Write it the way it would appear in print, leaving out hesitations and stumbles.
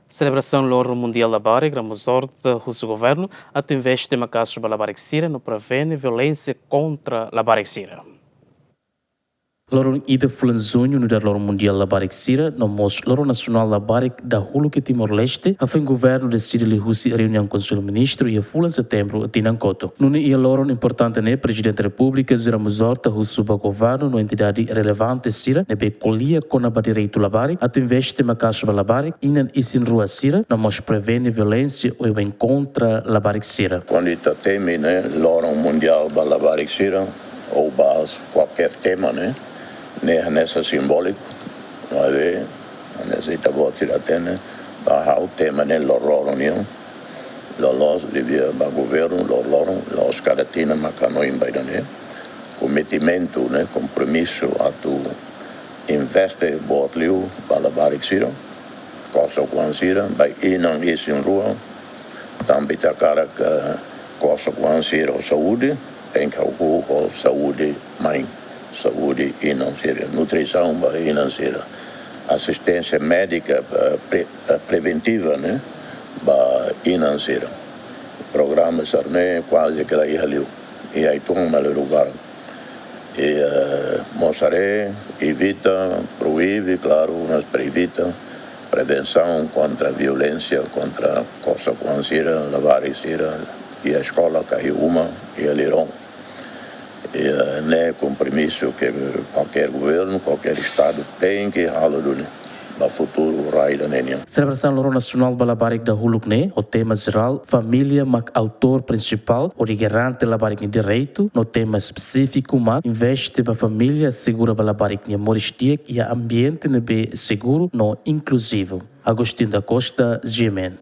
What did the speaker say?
Celebração Loro Mundial da Barik, Ramazor do Russo Governo, até investe em casos para a Barik Sira, no prevene violência contra a Barik Sira. Loro ida fulanzunho no Loro Mundial da Barik Sira, no mos Loro Nacional da Barik da Hulu que Timor-Leste, a fim governo decide li husi reunião com o ministro e a fulan setembro a Tinancoto. Nuni ia Loro importante né, Presidente da República, Ramazor da Russo Governo, no entidade relevante Sira, ne be colia com a direito la Barik, até investe em casos para a Barik, inan isin rua Sira, no mos prevene violência ou em contra la Barik Sira. Quando está teme, né, Loro Mundial para a Barik Sira, ou base qualquer tema, né? Nessa simbólico, não é? Nessa itaboti da tene, para o tema né loro união, loro devia para governo, loro caratina macano em bairro comprometimento né compromisso a tu investe botlio para Barik Sira, coisa com Sira, vai não isso em rua, também tá cara que coisa com Sira saúde, tem que o saúde mãe. Saúde financeira, nutrição financeira, assistência médica preventiva, né, financeira. Programa sarne quase que lá ia e aí toma o lugar. E mostrarei, evita, proíbe, claro, mas previta prevenção contra a violência, contra a coisa conhecida, lavar e a escola caiu uma e a Liron. É compromisso que qualquer governo, qualquer estado tem que halar no futuro raio nenhum. Celebração Loro Nacional Balabarik da Hulukne, o tema geral, família, mac autor principal, o garante Balabarik de direito, no tema específico, mac investe para família, segura Balabarik de moristia e ambiente nebe seguro, no inclusivo. Agostinho da Costa, Gemen.